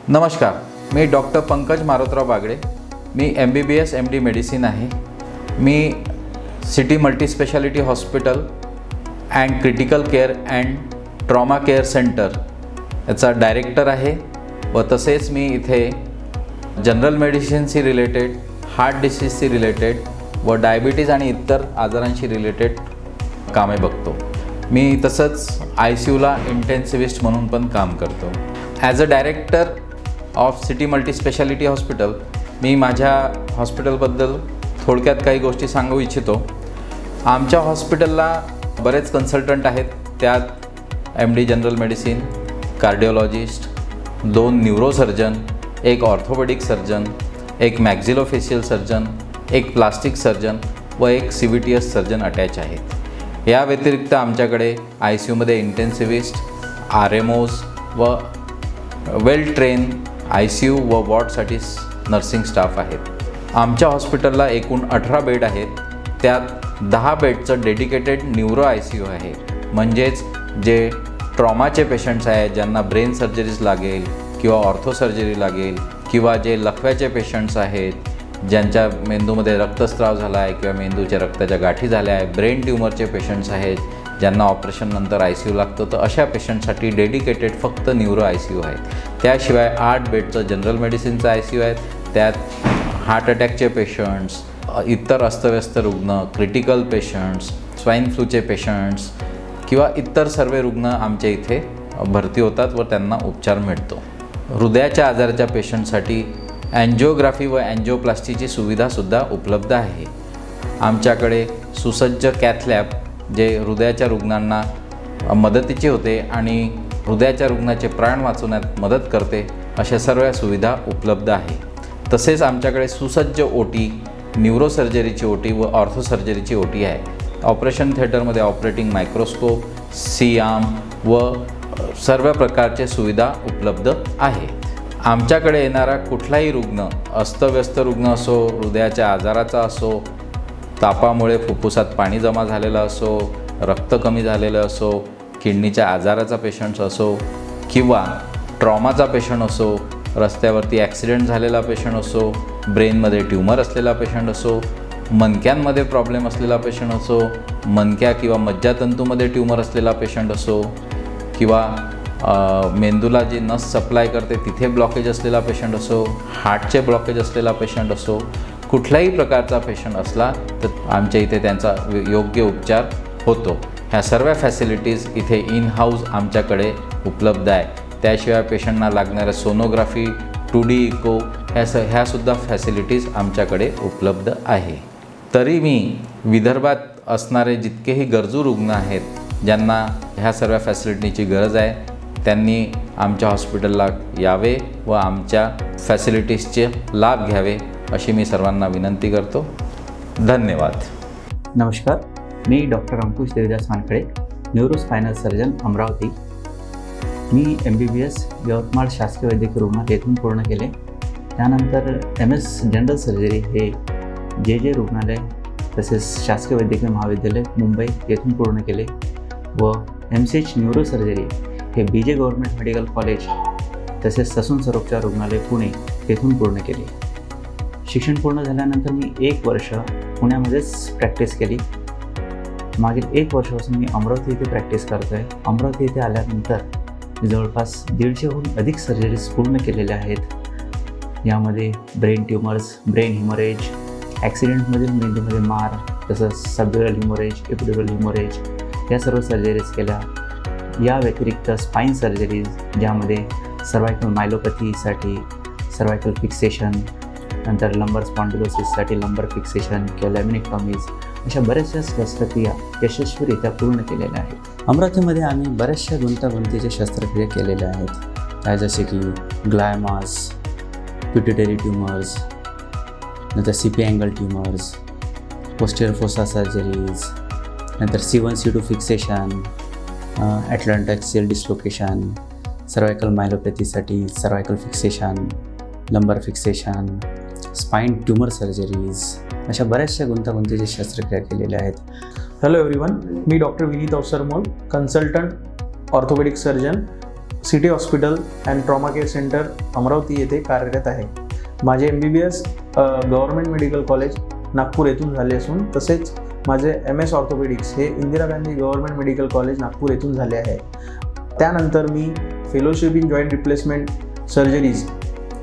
नमस्कार, मी डॉक्टर पंकज मारुतराव बागडे। मी MBBS MD मेडिसिन आहे। मी city multispeciality hospital and critical care and trauma care centre याचा डायरेक्टर आहे व तसेच मी इथे जनरल मेडिसिनशी रिलेटेड, हार्ट डिसीजशी रिलेटेड व डायबिटीज आणि इतर आजारांशी रिलेटेड कामे बघतो। मी तसंच ICUला इंटेन्सिविस्ट म्हणून पण काम करतो। As a director of city multispeciality hospital मी माझ्या हॉस्पिटलबद्दल थोडक्यात काही गोष्टी सांगू इच्छितो। आमच्या हॉस्पिटलला बरेच कन्सल्टंट आहेत, त्यात MD general medicine, cardiologist, 2 neurosurgeon, एक ऑर्थोपेडिक सर्जन, एक मॅक्झिलोफेशियल सर्जन, एक प्लास्टिक सर्जन व एक CVTS सर्जन अटॅच आहेत। या व्यतिरिक्त आमच्याकडे ICUमध्ये इंटेन्सिविस्ट, RMOs व वेल ट्रेन ICU व वॉर्डसाठी नर्सिंग स्टाफ आहेत। आमच्या हॉस्पिटलला एकूण 18 बेड आहेत, त्यात 10 बेडचं डेडिकेटेड न्यूरो ICU आहे। म्हणजेच जे ट्रॉमाचे पेशंट्स आहेत, ज्यांना ब्रेन सर्जरीज लागेल किंवा ऑर्थो सर्जरी लागेल, किंवा जे लकव्याचे पेशंट्स आहेत, ज्यांच्या मेंदूमध्ये रक्तस्राव झाला आहे किंवा मेंदूच्या रक्ताच्या गाठी झाल्या आहे, ब्रेन ट्यूमरचे पेशंट्स आहेत, ज्यांना ऑपरेशननंतर ICU लागतं, तर अशा पेशंटसाठी डेडिकेटेड फक्त न्यूरो ICU आहेत। त्याशिवाय 8 बेडचं जनरल मेडिसिनचं ICU आहेत, त्यात हार्ट अटॅकचे पेशंट्स, इतर अस्तव्यस्त रुग्ण, क्रिटिकल पेशंट्स, स्वाईन फ्लूचे पेशंट्स किंवा इतर सर्व रुग्ण आमच्या इथे भरती होतात व त्यांना उपचार मिळतो। हृदयाच्या आजाराच्या पेशंटसाठी अँजिओग्राफी व अँजिओप्लास्टीची सुविधासुद्धा उपलब्ध आहे। आमच्याकडे सुसज्ज कॅथ लॅब जे हृदयाच्या रुग्णांना मदतीचे होते आणि हृदयाच्या रुग्णाचे प्राण वाचवण्यात मदत करते, अशा सर्व सुविधा उपलब्ध आहे। तसेच आमच्याकडे सुसज्ज OT, न्यूरोसर्जरीची OT व ऑर्थो सर्जरीची OT आहे। ऑपरेशन थिएटरमध्ये ऑपरेटिंग मायक्रोस्कोप, C-आर्म व सर्व प्रकारचे सुविधा उपलब्ध आहेत। आमच्याकडे येणारा कुठलाही रुग्ण, अस्तव्यस्त रुग्ण असो, हृदयाच्या आजाराचा असो, तापामुळे फुफ्फुसात पाणी जमा झालेलं असो, रक्त कमी झालेलं असो, किडनीच्या आजाराचा पेशंट्स असो किंवा ट्रॉमाचा पेशंट असो, रस्त्यावरती ॲक्सिडेंट झालेला पेशंट असो, ब्रेनमध्ये ट्यूमर असलेला पेशंट असो, मणक्यांमध्ये प्रॉब्लेम असलेला पेशंट असो, मणक्या किंवा मज्जातंतूमध्ये ट्यूमर असलेला पेशंट असो किंवा मेंदूला जी नस सप्लाय करते तिथे ब्लॉकेज असलेला पेशंट असो, हार्टचे ब्लॉकेज असलेला पेशंट असो, कुठल्याही प्रकारचा पेशंट असला तर आमच्या इथे त्यांचा योग्य उपचार होतो। ह्या सर्व फॅसिलिटीज इथे इन हाऊस आमच्याकडे उपलब्ध आहे। त्याशिवाय पेशंटना लागणाऱ्या सोनोग्राफी, 2D इको ह्यासुद्धा फॅसिलिटीज आमच्याकडे उपलब्ध आहे। तरी मी विदर्भात असणारे जितकेही गरजू रुग्ण आहेत, ज्यांना ह्या सर्व फॅसिलिटीची गरज आहे, त्यांनी आमच्या हॉस्पिटलला यावे व आमच्या फॅसिलिटीजचे लाभ घ्यावे अशी मी सर्वांना विनंती करतो। धन्यवाद। नमस्कार, मी डॉक्टर अंकुश देवदास वानखडे, न्यूरोस्पायनल सर्जन, अमरावती। मी MBBS यवतमाळ शासकीय वैद्यकीय रुग्णालय येथून पूर्ण केले। त्यानंतर MS जनरल सर्जरी हे JJ रुग्णालय तसेच शासकीय वैद्यकीय महाविद्यालय मुंबई येथून पूर्ण केले व MCH न्यूरो सर्जरी हे BJ गव्हर्नमेंट मेडिकल कॉलेज तसेच ससून सर्वोपचार रुग्णालय पुणे येथून पूर्ण केले। शिक्षण पूर्ण झाल्यानंतर मी 1 वर्ष पुण्यामध्येच प्रॅक्टिस केली। मागील 1 वर्षापासून मी अमरावती येथे प्रॅक्टिस करतो आहे। अमरावती येथे आल्यानंतर मी जवळपास 150हून अधिक सर्जरीज पूर्ण केलेल्या आहेत। यामध्ये ब्रेन ट्यूमर्स, ब्रेन हिमोरेज, ॲक्सिडेंटमधील मेंदूमध्ये मार, तसंच सबड्युरल हिमोरेज, एपिड्युरल हिमोरेज या सर्व सर्जरीज केल्या। या व्यतिरिक्त स्पाईन सर्जरीज, ज्यामध्ये सर्वायकल मायलोपॅथीसाठी सर्वायकल फिक्सेशन, नंतर लंबर स्पॉन्डिलोसिससाठी लंबर फिक्सेशन किंवा लॅमिनेक्टॉमीज अशा बऱ्याचशा शस्त्रक्रिया यशस्वीरित्या पूर्ण केलेल्या आहेत। अमरावतीमध्ये आम्ही बऱ्याचशा गुंतागुंतीच्या शस्त्रक्रिया केलेल्या आहेत, त्या जसे की ग्लायमास, पिट्युटरी ट्यूमर्स, नंतर CP angle tumours, posterior fossa surgeries, नंतर C1 C2 fixation, atlantic dislocation, cervical मायलोपॅथीसाठी cervical fixation, lumbar fixation, spine tumour surgeries अशा बऱ्याचशा गुंतागुंतीच्या शस्त्रक्रिया केलेल्या आहेत। हॅलो एव्हरीवन, मी doctor Vineet Awasarmol, consultant orthopaedic surgeon, city hospital and trauma care centre Amravati येथे कार्यरत आहे। माझे MBBS government medical college Nagpur येथून झाले असून तसेच माझे MS ऑर्थोपेडिक्स हे Indira Gandhi government medical college Nagpur येथून झाले आहे। त्यानंतर मी fellowship in joint replacement surgeries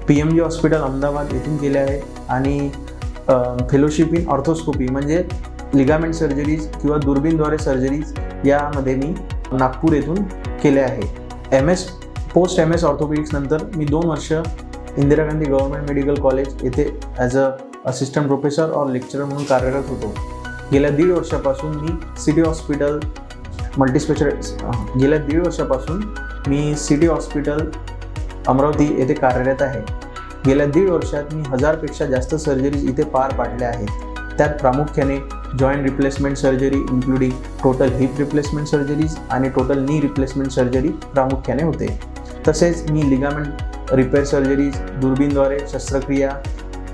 PMG hospital Ahmedabad येथून केले आहे आणि फेलोशिप इन ऑर्थोस्कोपी म्हणजे लिगामेंट सर्जरीज किंवा दुर्बीनद्वारे सर्जरीज यामध्ये मी नागपूर येथून केले आहे। पोस्ट MS ऑर्थोपेडिक्स नंतर मी 2 वर्ष Indira Gandhi government medical college येथे as a assistant professor or lecturer म्हणून कार्यरत होतो। गेल्या 1.5 वर्षापासून मी city hospital city hospital Amravati येथे कार्यरत आहे। गेल्या 1.5 वर्षात मी 1000पेक्षा जास्त सर्जरीज इथे पार पाडल्या आहेत। त्यात प्रामुख्याने joint replacement surgery including total heap replacement surgeries आणि टोटल नी रिप्लेसमेंट सर्जरी प्रामुख्याने होते। तसेच मी लिगामेंट रिपेअर सर्जरीज, दुर्बीनद्वारे शस्त्रक्रिया,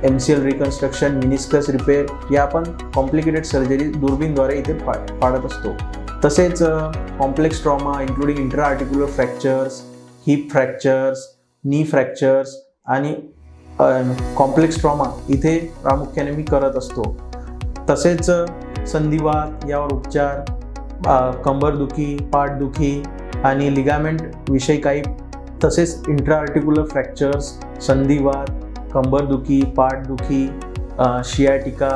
MCL रिकन्स्ट्रक्शन, मिनिस्कस रिपेअर या पण कॉम्प्लिकेटेड सर्जरी दुर्बीनद्वारे इथे पाडत असतो। तसेच complex trauma including intra articular fractures, hip fractures, knee fractures आणि कॉम्प्लेक्स ट्रॉमा इथे प्रामुख्याने मी करत असतो। तसेच संधिवात यावर उपचार, कंबरदुखी, पाठदुखी आणि लिगामेंट विषयी काही, तसेच इंट्रा आर्टिक्युलर फ्रॅक्चर्स, संधिवात, कंबरदुखी, पाठदुखी, शियाटिका,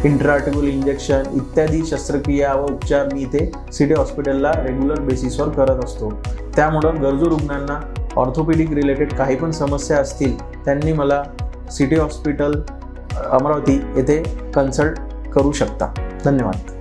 इंट्रा आर्टिक्युलर इंजेक्शन इत्यादी शस्त्रक्रिया व उपचार मी इथे सिटी हॉस्पिटलला रेग्युलर बेसिसवर करत असतो। त्यामुळं गरजू रुग्णांना ऑर्थोपेडिक रिलेटेड काही पण समस्या असतील त्यांनी मला सिटी हॉस्पिटल अमरावती येथे कन्सल्ट करू शकता। धन्यवाद।